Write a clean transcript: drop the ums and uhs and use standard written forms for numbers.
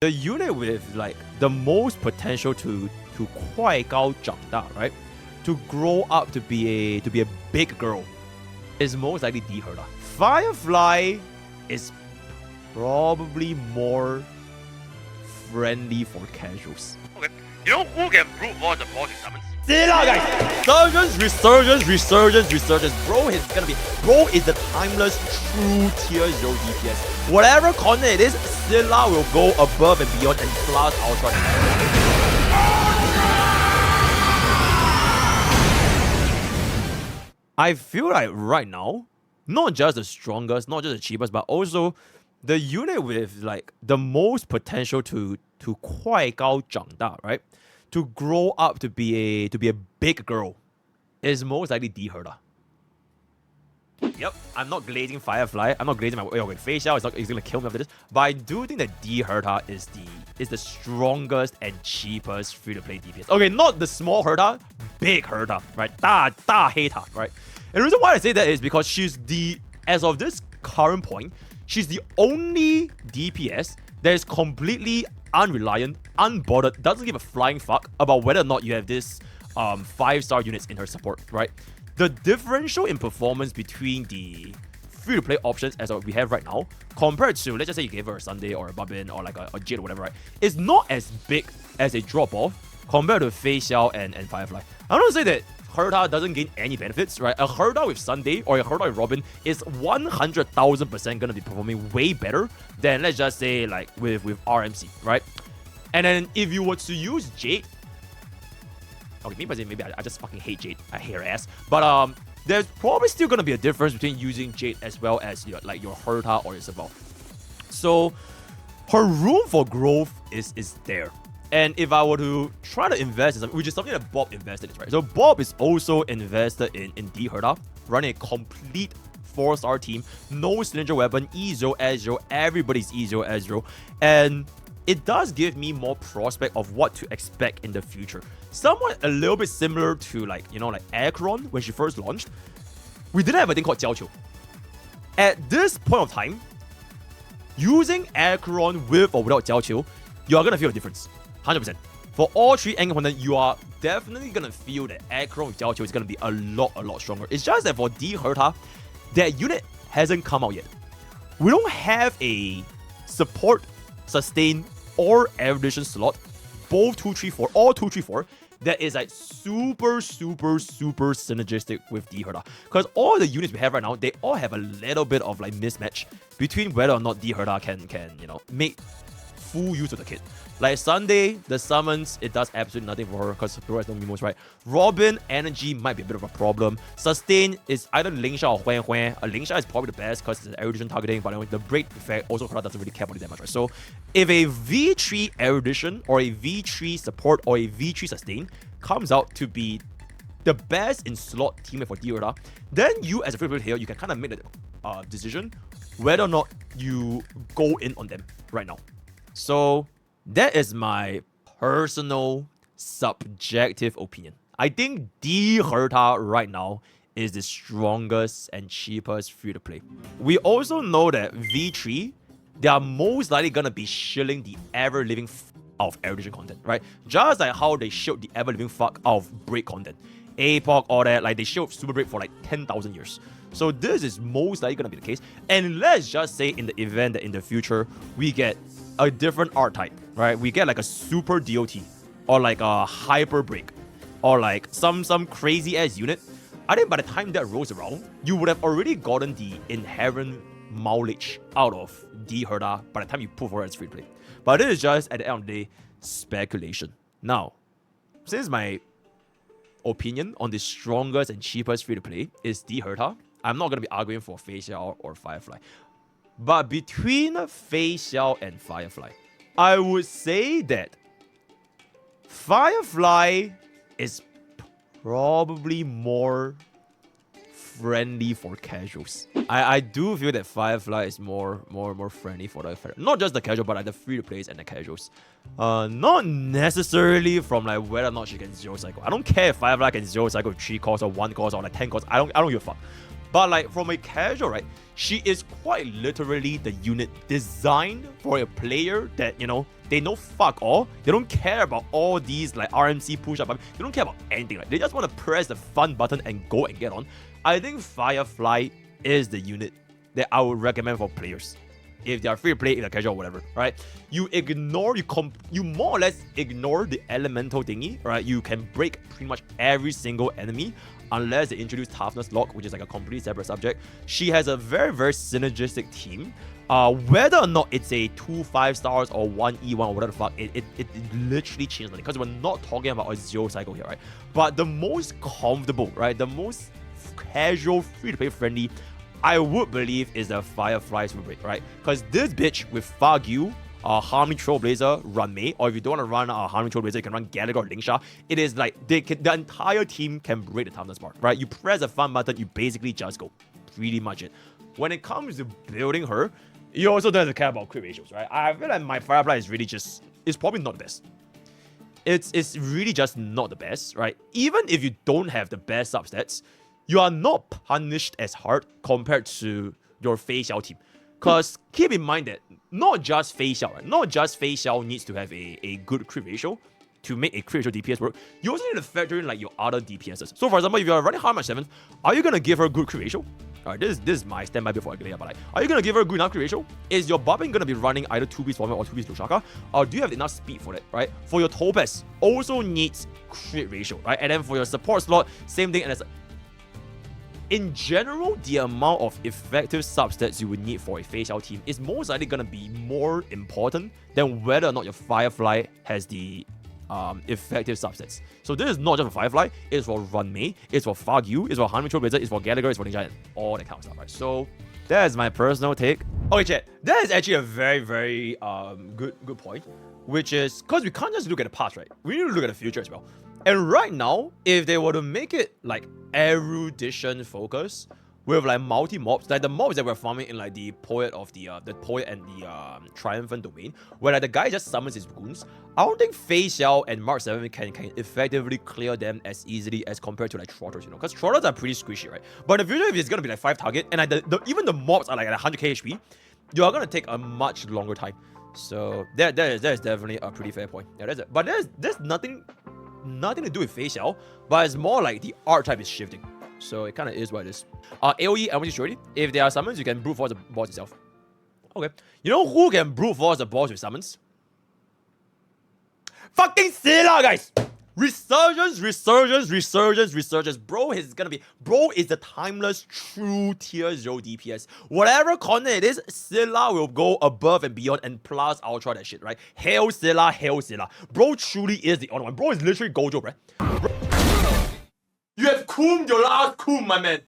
The unit with like the most potential to 快高长大, right? To grow up to be a big girl is most likely D Herta. Firefly is probably more friendly for casuals. Okay. You know who can prove more the Pokke summons? Seele, guys! Resurgence. Bro is the timeless true tier 0 DPS. Whatever content it is, Seele will go above and beyond and blast Ultra. I feel like right now, not just the strongest, not just the cheapest, but also the unit with like the most potential to 快高长大, right? To grow up to be a big girl is most likely D Herta. Yep, I'm not glazing Firefly. I'm not glazing my Feixiao is gonna kill me after this. But I do think that D Herta is the strongest and cheapest free-to-play DPS. Okay, not the small Herta, big Herta, right? 大黑塔, right? And the reason why I say that is because as of this current point, she's the only DPS that is completely unreliant, unbothered, doesn't give a flying fuck about whether or not you have this 5-star units in her support, right? The differential in performance between the free-to-play options as we have right now, compared to, let's just say you gave her a Sunday or a Babin or like a Jade or whatever, right? Is not as big as a drop-off compared to Feixiao and Firefly. I don't want to say that Herta doesn't gain any benefits, right? A Herta with Sunday or a Herta with Robin is 100,000% gonna be performing way better than, let's just say, like with RMC, right? And then if you were to use Jade, okay, maybe I just fucking hate Jade. I hate her ass. But there's probably still gonna be a difference between using Jade as well as your Herta or your Isabel. So her room for growth is there. And if I were to try to invest in something, which is something that Bob invested in, right? So Bob is also invested in D Herta, running a complete 4-star team, no Cylinder weapon, E0, S0, everybody's E0, S0. And it does give me more prospect of what to expect in the future. Somewhat a little bit similar to like Acheron when she first launched. We didn't have a thing called Jiaoqiu. At this point of time, using Acheron with or without Jiaoqiu, you are gonna feel a difference. 100%. For all 3 angle content, you are definitely gonna feel that Acheron with Jiaoqiu is gonna be a lot stronger. It's just that for D Herta, that unit hasn't come out yet. We don't have a support, sustain, or evolution slot, both 2-3-4, all 2-3-4, that is like super synergistic with D Herta. Because all the units we have right now, they all have a little bit of like mismatch between whether or not D Herta can make full use of the kit. Like Sunday, the summons, it does absolutely nothing for her because Pro has no Mimos, right? Robin, energy might be a bit of a problem. Sustain is either Lingsha or Huan Huan. Lingsha is probably the best because it's erudition targeting, but the break effect also doesn't really care about it that much, right? So if a V3 erudition or a V3 support or a V3 sustain comes out to be the best in slot teammate for D Herta, then you as a free player here, you can kind of make the decision whether or not you go in on them right now. So that is my personal subjective opinion. I think D Herta right now is the strongest and cheapest free to play. We also know that V3, they are most likely gonna be shilling the ever living out of erudition content, right? Just like how they shilled the ever living fuck out of break content. APOC, all that, like they shilled super break for like 10,000 years. So this is most likely gonna be the case. And let's just say in the event that in the future we get a different art type, right? We get like a super DOT or like a hyper break or like some crazy ass unit. I think by the time that rolls around, you would have already gotten the inherent mileage out of D Herta by the time you put for her as free play. But this is just at the end of the day speculation. Now, since my opinion on the strongest and cheapest free to play is D Herta, I'm not gonna be arguing for Feixiao or Firefly. But between Feixiao and Firefly, I would say that Firefly is probably more friendly for casuals. I do feel that Firefly is more friendly for the not just the casual, but like the free to plays and the casuals. Not necessarily from like whether or not she can zero cycle. I don't care if Firefly can zero cycle with 3 cores or 1 cores or like 10 cores. I don't give a fuck. But like from a casual, right, she is quite literally the unit designed for a player that, you know, they know fuck all. They don't care about all these like RMC push-up. They don't care about anything. Right? They just want to press the fun button and go and get on. I think Firefly is the unit that I would recommend for players. If they are free to play, if they're casual, whatever, right? You more or less ignore the elemental thingy, right? You can break pretty much every single enemy unless they introduce toughness lock, which is like a completely separate subject. She has a very, very synergistic team. Whether or not it's a 2 5-stars or 1 E1 or whatever the fuck, it literally changes because we're not talking about a 0 cycle here, right? But the most comfortable, right? The most casual, free-to-play friendly, I would believe, is the Firefly super break, right? Because this bitch with Fagyu, Harmony Trailblazer, run Mei, or if you don't want to run Harmony Trailblazer, you can run Gallagher or Lingsha. It is like the entire team can break the toughness bar, right? You press the fun button, you basically just go. Pretty much it. When it comes to building her, you also don't have to care about crit ratios, right? I feel like my Firefly is really just, it's probably not the best. It's really just not the best, right? Even if you don't have the best substats, you are not punished as hard compared to your Feixiao team. Because keep in mind that not just Feixiao, right? Not just Feixiao needs to have a good crit ratio to make a crit ratio DPS work. You also need to factor in like your other DPSs. So for example, if you're running Harmony 7, are you going to give her a good crit ratio? Alright, this is my standby before I get it, but like, are you going to give her a good enough crit ratio? Is your Bobbin going to be running either 2-piece Bobbin or 2-piece Lushaka? Or do you have enough speed for that, right? For your Topaz, also needs crit ratio, right? And then for your support slot, same thing. And it's in general, the amount of effective substats you would need for a Feixiao team is most likely going to be more important than whether or not your Firefly has the effective subsets. So this is not just for Firefly, it's for Run Mei, it's for Fagyu, it's for Harmony Trailblazer, it's for Gallagher, it's for Ninja, and all that kind of stuff, right? So that is my personal take. Okay, chat, that is actually a very, very good point, which is because we can't just look at the past, right? We need to look at the future as well. And right now, if they were to make it like erudition focus with like multi mobs, like the mobs that we're farming in like the poet of the poet and the triumphant domain, where like the guy just summons his goons, I don't think Feixiao and Mark 7 can effectively clear them as easily as compared to like Trotters, you know, because Trotters are pretty squishy, right? But in the future, if it's gonna be like 5 target and like even the mobs are like at 100k HP, you are gonna take a much longer time. So that is definitely a pretty fair point. Yeah, that's it. But there's nothing to do with Feixiao, but it's more like the archetype is shifting. So it kind of is what it is. AoE, I want you to show it. If there are summons, you can brute force the boss itself. Okay. You know who can brute force the boss with summons? Fucking Seele, guys! Resurgence. Bro is the timeless true tier 0 DPS. Whatever content it is, Seele will go above and beyond and plus ultra that shit, right? Hail Seele. Bro truly is the only one. Bro is literally Gojo, bro. You have coomed your last coom, my man.